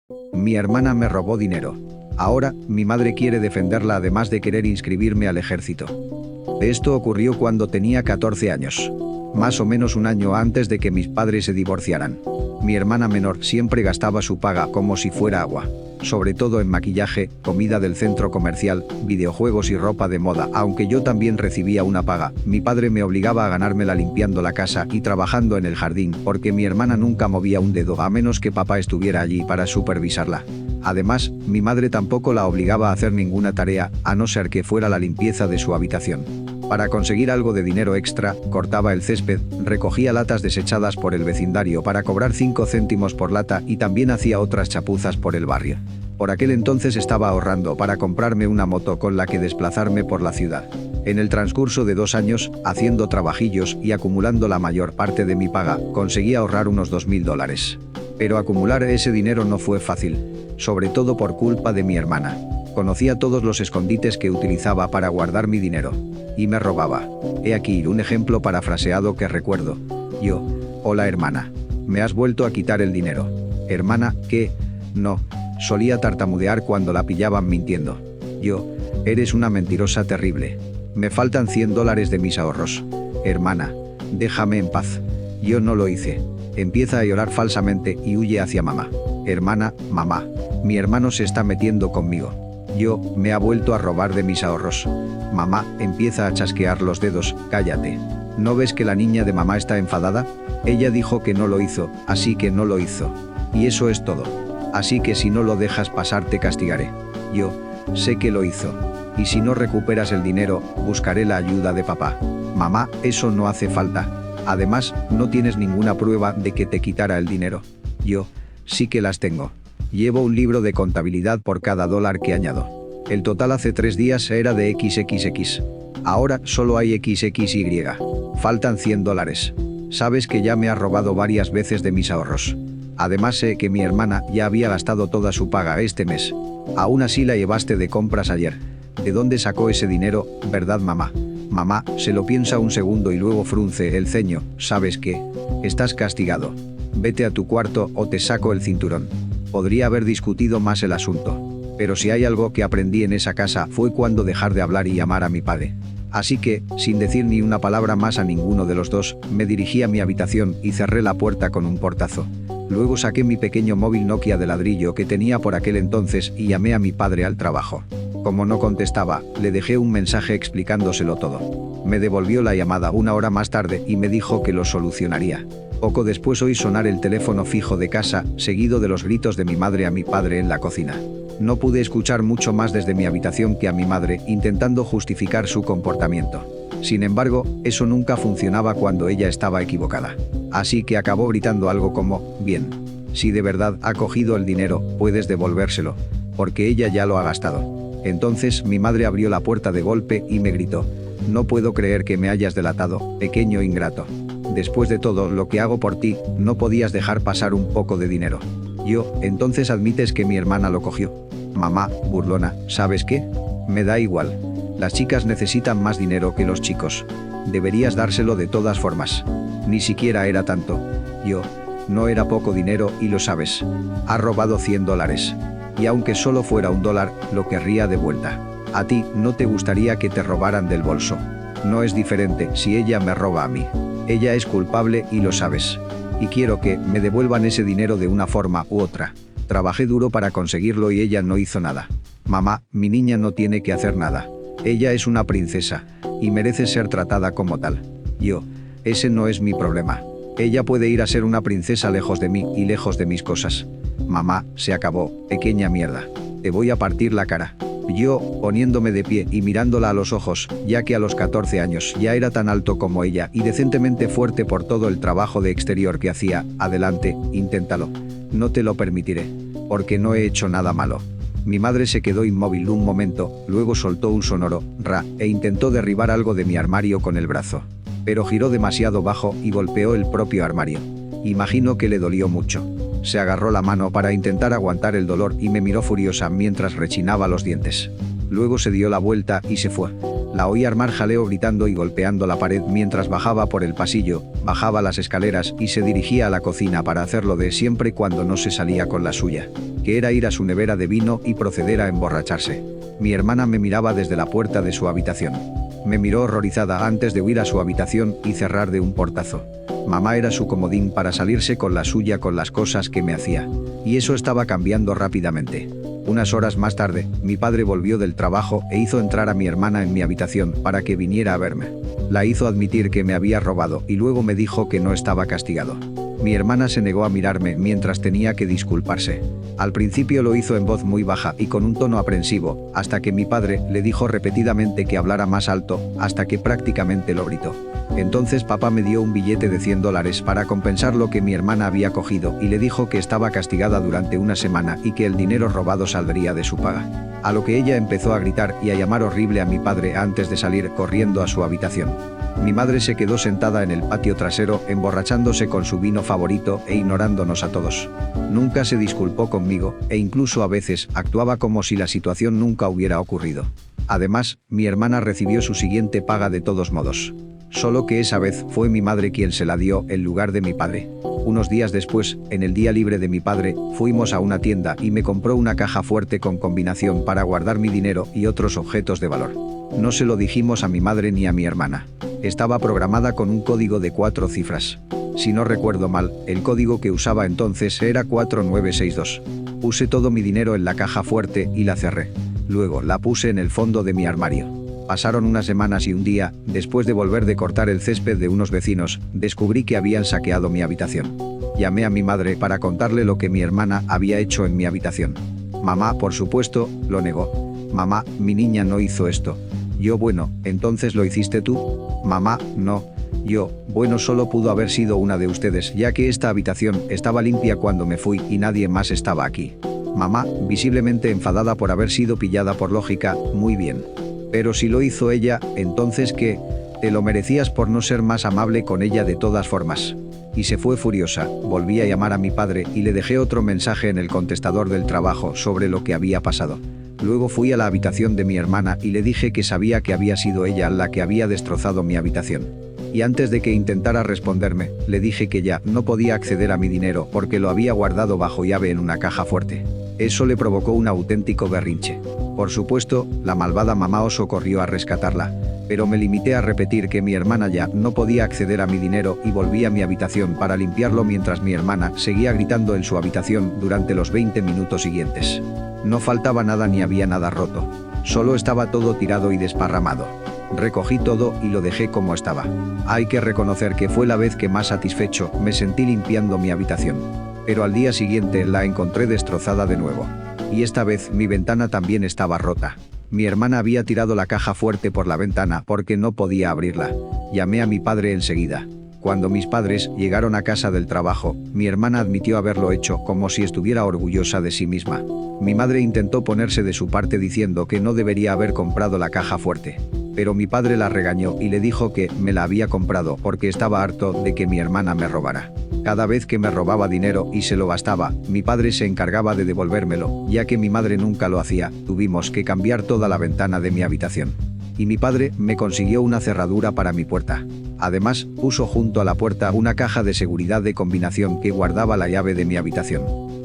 Mi hermana me robó dinero. Ahora, mi madre quiere defenderla además de querer inscribirme al ejército. Esto ocurrió cuando tenía 14 años. Más o menos un año antes de que mis padres se divorciaran. Mi hermana menor siempre gastaba su paga como si fuera agua. Sobre todo en maquillaje, comida del centro comercial, videojuegos y ropa de moda. Aunque yo también recibía una paga, mi padre me obligaba a ganármela limpiando la casa y trabajando en el jardín, porque mi hermana nunca movía un dedo a menos que papá estuviera allí para supervisarla. Además, mi madre tampoco la obligaba a hacer ninguna tarea, a no ser que fuera la limpieza de su habitación. Para conseguir algo de dinero extra, cortaba el césped, recogía latas desechadas por el vecindario para cobrar 5 céntimos por lata y también hacía otras chapuzas por el barrio. Por aquel entonces estaba ahorrando para comprarme una moto con la que desplazarme por la ciudad. En el transcurso de 2 años, haciendo trabajillos y acumulando la mayor parte de mi paga, conseguí ahorrar unos $2000. Pero acumular ese dinero no fue fácil, sobre todo por culpa de mi hermana. Conocía todos los escondites que utilizaba para guardar mi dinero. Y me robaba. He aquí un ejemplo parafraseado que recuerdo. Yo: hola hermana. ¿Me has vuelto a quitar el dinero? Hermana: ¿qué? No. Solía tartamudear cuando la pillaban mintiendo. Yo: eres una mentirosa terrible. Me faltan $100 de mis ahorros. Hermana: déjame en paz. Yo no lo hice. Empieza a llorar falsamente y huye hacia mamá. Hermana: mamá, mi hermano se está metiendo conmigo. Yo: me ha vuelto a robar de mis ahorros. Mamá empieza a chasquear los dedos. Cállate. ¿No ves que la niña de mamá está enfadada? Ella dijo que no lo hizo, así que no lo hizo. Y eso es todo. Así que si no lo dejas pasar te castigaré. Yo: sé que lo hizo. Y si no recuperas el dinero, buscaré la ayuda de papá. Mamá: eso no hace falta. Además, no tienes ninguna prueba de que te quitara el dinero. Yo: sí que las tengo. Llevo un libro de contabilidad por cada dólar que añado. El total hace 3 días era de XXX. Ahora solo hay XXY. Faltan $100. Sabes que ya me ha robado varias veces de mis ahorros. Además sé que mi hermana ya había gastado toda su paga este mes. Aún así la llevaste de compras ayer. ¿De dónde sacó ese dinero, verdad mamá? Mamá se lo piensa un segundo y luego frunce el ceño. ¿Sabes qué? Estás castigado. Vete a tu cuarto o te saco el cinturón. Podría haber discutido más el asunto. Pero si hay algo que aprendí en esa casa fue cuándo dejar de hablar y amar a mi padre. Así que, sin decir ni una palabra más a ninguno de los dos, me dirigí a mi habitación y cerré la puerta con un portazo. Luego saqué mi pequeño móvil Nokia de ladrillo que tenía por aquel entonces y llamé a mi padre al trabajo. Como no contestaba, le dejé un mensaje explicándoselo todo. Me devolvió la llamada 1 hora más tarde y me dijo que lo solucionaría. Poco después oí sonar el teléfono fijo de casa, seguido de los gritos de mi madre a mi padre en la cocina. No pude escuchar mucho más desde mi habitación que a mi madre intentando justificar su comportamiento. Sin embargo, eso nunca funcionaba cuando ella estaba equivocada. Así que acabó gritando algo como: bien, si de verdad ha cogido el dinero, puedes devolvérselo, porque ella ya lo ha gastado. Entonces mi madre abrió la puerta de golpe y me gritó: no puedo creer que me hayas delatado, pequeño ingrato. Después de todo lo que hago por ti, no podías dejar pasar un poco de dinero. Yo: entonces admites que mi hermana lo cogió. Mamá, burlona, ¿sabes qué? Me da igual. Las chicas necesitan más dinero que los chicos. Deberías dárselo de todas formas. Ni siquiera era tanto. Yo: no era poco dinero y lo sabes. Ha robado $100. Y aunque solo fuera $1, lo querría de vuelta. A ti no te gustaría que te robaran del bolso. No es diferente si ella me roba a mí. Ella es culpable y lo sabes. Y quiero que me devuelvan ese dinero de una forma u otra. Trabajé duro para conseguirlo y ella no hizo nada. Mamá, mi niña no tiene que hacer nada. Ella es una princesa y merece ser tratada como tal. Yo: ese no es mi problema. Ella puede ir a ser una princesa lejos de mí y lejos de mis cosas. Mamá, se acabó, pequeña mierda. Te voy a partir la cara. Yo, poniéndome de pie y mirándola a los ojos, ya que a los 14 años ya era tan alto como ella y decentemente fuerte por todo el trabajo de exterior que hacía: adelante, inténtalo. No te lo permitiré, porque no he hecho nada malo. Mi madre se quedó inmóvil un momento, luego soltó un sonoro ra e intentó derribar algo de mi armario con el brazo. Pero giró demasiado bajo y golpeó el propio armario. Imagino que le dolió mucho. Se agarró la mano para intentar aguantar el dolor y me miró furiosa mientras rechinaba los dientes. Luego se dio la vuelta y se fue. La oí armar jaleo gritando y golpeando la pared mientras bajaba por el pasillo, bajaba las escaleras y se dirigía a la cocina para hacerlo de siempre cuando no se salía con la suya, que era ir a su nevera de vino y proceder a emborracharse. Mi hermana me miraba desde la puerta de su habitación. Me miró horrorizada antes de huir a su habitación y cerrar de un portazo. Mamá era su comodín para salirse con la suya con las cosas que me hacía. Y eso estaba cambiando rápidamente. Unas horas más tarde, mi padre volvió del trabajo e hizo entrar a mi hermana en mi habitación para que viniera a verme. La hizo admitir que me había robado y luego me dijo que no estaba castigado. Mi hermana se negó a mirarme mientras tenía que disculparse. Al principio lo hizo en voz muy baja y con un tono aprensivo, hasta que mi padre le dijo repetidamente que hablara más alto, hasta que prácticamente lo gritó. Entonces papá me dio un billete de $100 para compensar lo que mi hermana había cogido y le dijo que estaba castigada durante una semana y que el dinero robado saldría de su paga. A lo que ella empezó a gritar y a llamar horrible a mi padre antes de salir corriendo a su habitación. Mi madre se quedó sentada en el patio trasero emborrachándose con su vino favorito e ignorándonos a todos. Nunca se disculpó conmigo e incluso a veces actuaba como si la situación nunca hubiera ocurrido. Además, mi hermana recibió su siguiente paga de todos modos. Solo que esa vez fue mi madre quien se la dio en lugar de mi padre. Unos días después, en el día libre de mi padre, fuimos a una tienda y me compró una caja fuerte con combinación para guardar mi dinero y otros objetos de valor. No se lo dijimos a mi madre ni a mi hermana. Estaba programada con un código de 4 cifras. Si no recuerdo mal, el código que usaba entonces era 4962. Puse todo mi dinero en la caja fuerte y la cerré. Luego la puse en el fondo de mi armario. Pasaron unas semanas y un día, después de volver de cortar el césped de unos vecinos, descubrí que habían saqueado mi habitación. Llamé a mi madre para contarle lo que mi hermana había hecho en mi habitación. Mamá, por supuesto, lo negó. Mamá, mi niña no hizo esto. Yo, bueno, ¿entonces lo hiciste tú? Mamá, no. Yo, bueno, solo pudo haber sido una de ustedes, ya que esta habitación estaba limpia cuando me fui y nadie más estaba aquí. Mamá, visiblemente enfadada por haber sido pillada por lógica, muy bien. Pero si lo hizo ella, entonces ¿qué? Te lo merecías por no ser más amable con ella de todas formas. Y se fue furiosa. Volví a llamar a mi padre y le dejé otro mensaje en el contestador del trabajo sobre lo que había pasado. Luego fui a la habitación de mi hermana y le dije que sabía que había sido ella la que había destrozado mi habitación. Y antes de que intentara responderme, le dije que ya no podía acceder a mi dinero porque lo había guardado bajo llave en una caja fuerte. Eso le provocó un auténtico berrinche. Por supuesto, la malvada mamá oso corrió a rescatarla, pero me limité a repetir que mi hermana ya no podía acceder a mi dinero y volví a mi habitación para limpiarlo mientras mi hermana seguía gritando en su habitación durante los 20 minutos siguientes. No faltaba nada ni había nada roto. Solo estaba todo tirado y desparramado. Recogí todo y lo dejé como estaba. Hay que reconocer que fue la vez que más satisfecho me sentí limpiando mi habitación. Pero al día siguiente la encontré destrozada de nuevo. Y esta vez mi ventana también estaba rota. Mi hermana había tirado la caja fuerte por la ventana porque no podía abrirla. Llamé a mi padre enseguida. Cuando mis padres llegaron a casa del trabajo, mi hermana admitió haberlo hecho como si estuviera orgullosa de sí misma. Mi madre intentó ponerse de su parte diciendo que no debería haber comprado la caja fuerte. Pero mi padre la regañó y le dijo que me la había comprado porque estaba harto de que mi hermana me robara. Cada vez que me robaba dinero y se lo gastaba, mi padre se encargaba de devolvérmelo, ya que mi madre nunca lo hacía. Tuvimos que cambiar toda la ventana de mi habitación. Y mi padre me consiguió una cerradura para mi puerta. Además, puso junto a la puerta una caja de seguridad de combinación que guardaba la llave de mi habitación.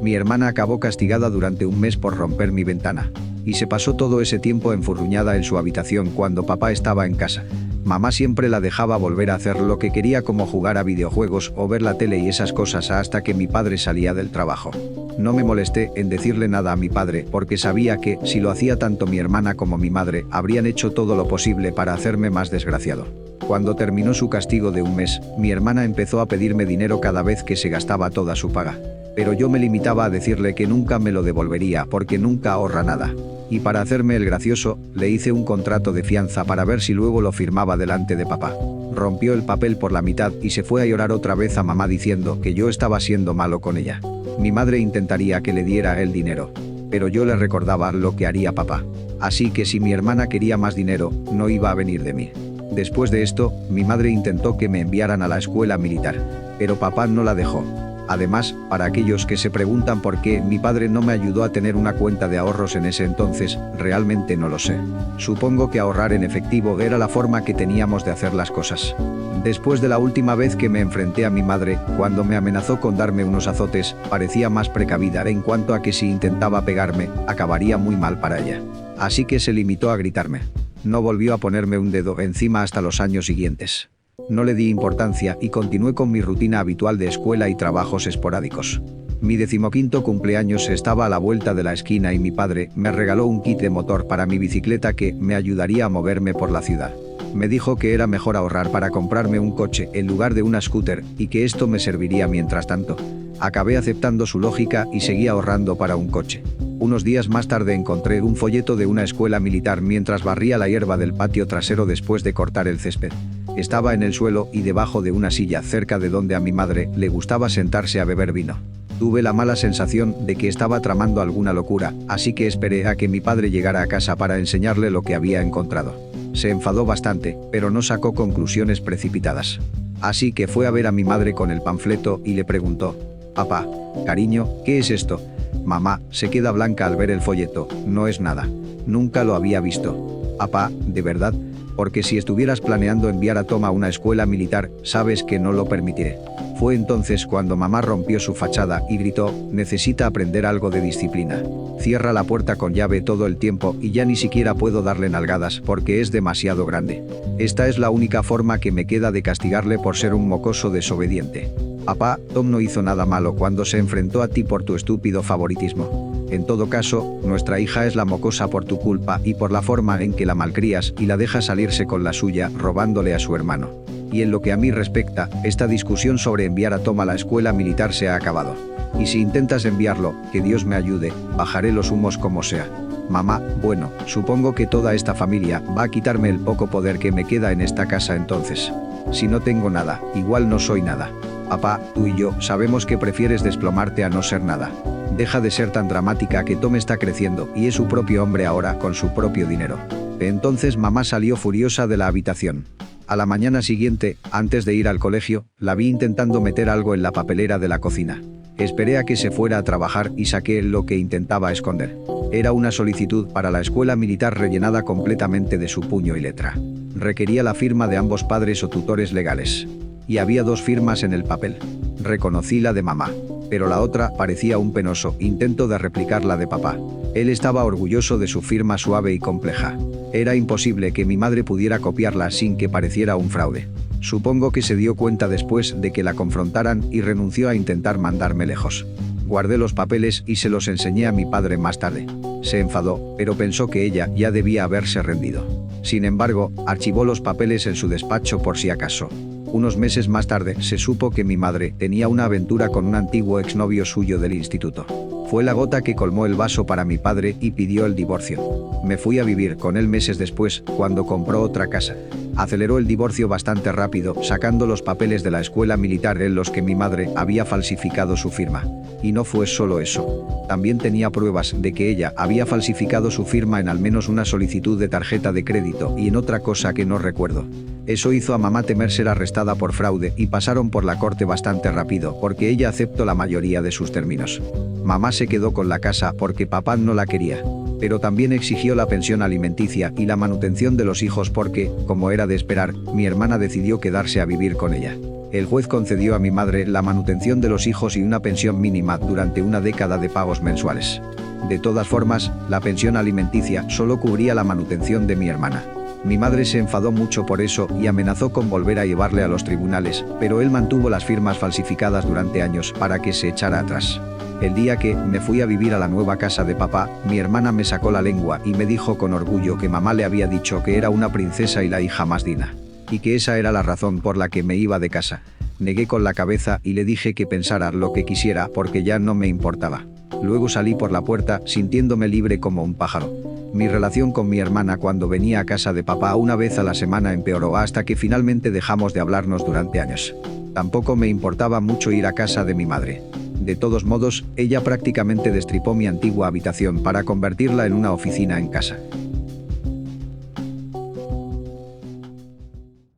Mi hermana acabó castigada durante un mes por romper mi ventana. Y se pasó todo ese tiempo enfurruñada en su habitación cuando papá estaba en casa. Mamá siempre la dejaba volver a hacer lo que quería, como jugar a videojuegos o ver la tele y esas cosas, hasta que mi padre salía del trabajo. No me molesté en decirle nada a mi padre porque sabía que, si lo hacía tanto mi hermana como mi madre, habrían hecho todo lo posible para hacerme más desgraciado. Cuando terminó su castigo de un mes, mi hermana empezó a pedirme dinero cada vez que se gastaba toda su paga. Pero yo me limitaba a decirle que nunca me lo devolvería porque nunca ahorra nada. Y para hacerme el gracioso, le hice un contrato de fianza para ver si luego lo firmaba delante de papá. Rompió el papel por la mitad y se fue a llorar otra vez a mamá diciendo que yo estaba siendo malo con ella. Mi madre intentaría que le diera el dinero, pero yo le recordaba lo que haría papá. Así que si mi hermana quería más dinero, no iba a venir de mí. Después de esto, mi madre intentó que me enviaran a la escuela militar, pero papá no la dejó. Además, para aquellos que se preguntan por qué mi padre no me ayudó a tener una cuenta de ahorros en ese entonces, realmente no lo sé. Supongo que ahorrar en efectivo era la forma que teníamos de hacer las cosas. Después de la última vez que me enfrenté a mi madre, cuando me amenazó con darme unos azotes, parecía más precavida en cuanto a que si intentaba pegarme, acabaría muy mal para ella. Así que se limitó a gritarme. No volvió a ponerme un dedo encima hasta los años siguientes. No le di importancia y continué con mi rutina habitual de escuela y trabajos esporádicos. Mi 15º cumpleaños estaba a la vuelta de la esquina y mi padre me regaló un kit de motor para mi bicicleta que me ayudaría a moverme por la ciudad. Me dijo que era mejor ahorrar para comprarme un coche en lugar de una scooter y que esto me serviría mientras tanto. Acabé aceptando su lógica y seguí ahorrando para un coche. Unos días más tarde encontré un folleto de una escuela militar mientras barría la hierba del patio trasero después de cortar el césped. Estaba en el suelo y debajo de una silla cerca de donde a mi madre le gustaba sentarse a beber vino. Tuve la mala sensación de que estaba tramando alguna locura, así que esperé a que mi padre llegara a casa para enseñarle lo que había encontrado. Se enfadó bastante, pero no sacó conclusiones precipitadas. Así que fue a ver a mi madre con el panfleto y le preguntó: «Papá, cariño, ¿qué es esto?». Mamá se queda blanca al ver el folleto. «No es nada. Nunca lo había visto». «Papá, ¿de verdad? Porque si estuvieras planeando enviar a Tom a una escuela militar, sabes que no lo permitiré». Fue entonces cuando mamá rompió su fachada y gritó: «Necesita aprender algo de disciplina. Cierra la puerta con llave todo el tiempo y ya ni siquiera puedo darle nalgadas porque es demasiado grande. Esta es la única forma que me queda de castigarle por ser un mocoso desobediente». «Papá, Tom no hizo nada malo cuando se enfrentó a ti por tu estúpido favoritismo. En todo caso, nuestra hija es la mocosa por tu culpa y por la forma en que la malcrías y la dejas salirse con la suya robándole a su hermano. Y en lo que a mí respecta, esta discusión sobre enviar a Tom a la escuela militar se ha acabado. Y si intentas enviarlo, que Dios me ayude, bajaré los humos como sea». «Mamá, bueno, supongo que toda esta familia va a quitarme el poco poder que me queda en esta casa entonces. Si no tengo nada, igual no soy nada. Papá, tú y yo sabemos que prefieres desplomarte a no ser nada. Deja de ser tan dramática que Tom está creciendo y es su propio hombre ahora con su propio dinero». Entonces mamá salió furiosa de la habitación. A la mañana siguiente, antes de ir al colegio, la vi intentando meter algo en la papelera de la cocina. Esperé a que se fuera a trabajar y saqué lo que intentaba esconder. Era una solicitud para la escuela militar rellenada completamente de su puño y letra. Requería la firma de ambos padres o tutores legales. Y había 2 firmas en el papel. Reconocí la de mamá, pero la otra parecía un penoso intento de replicar la de papá. Él estaba orgulloso de su firma suave y compleja. Era imposible que mi madre pudiera copiarla sin que pareciera un fraude. Supongo que se dio cuenta después de que la confrontaran y renunció a intentar mandarme lejos. Guardé los papeles y se los enseñé a mi padre más tarde. Se enfadó, pero pensó que ella ya debía haberse rendido. Sin embargo, archivó los papeles en su despacho por si acaso. Unos meses más tarde se supo que mi madre tenía una aventura con un antiguo exnovio suyo del instituto. Fue la gota que colmó el vaso para mi padre y pidió el divorcio. Me fui a vivir con él meses después, cuando compró otra casa. Aceleró el divorcio bastante rápido, sacando los papeles de la escuela militar en los que mi madre había falsificado su firma. Y no fue solo eso. También tenía pruebas de que ella había falsificado su firma en al menos una solicitud de tarjeta de crédito y en otra cosa que no recuerdo. Eso hizo a mamá temer ser arrestada por fraude y pasaron por la corte bastante rápido porque ella aceptó la mayoría de sus términos. Mamá se quedó con la casa porque papá no la quería. Pero también exigió la pensión alimenticia y la manutención de los hijos porque, como era de esperar, mi hermana decidió quedarse a vivir con ella. El juez concedió a mi madre la manutención de los hijos y una pensión mínima durante una década de pagos mensuales. De todas formas, la pensión alimenticia solo cubría la manutención de mi hermana. Mi madre se enfadó mucho por eso y amenazó con volver a llevarle a los tribunales, pero él mantuvo las firmas falsificadas durante años para que se echara atrás. El día que me fui a vivir a la nueva casa de papá, mi hermana me sacó la lengua y me dijo con orgullo que mamá le había dicho que era una princesa y la hija más digna. Y que esa era la razón por la que me iba de casa. Negué con la cabeza y le dije que pensara lo que quisiera porque ya no me importaba. Luego salí por la puerta sintiéndome libre como un pájaro. Mi relación con mi hermana cuando venía a casa de papá una vez a la semana empeoró hasta que finalmente dejamos de hablarnos durante años. Tampoco me importaba mucho ir a casa de mi madre. De todos modos, ella prácticamente destripó mi antigua habitación para convertirla en una oficina en casa.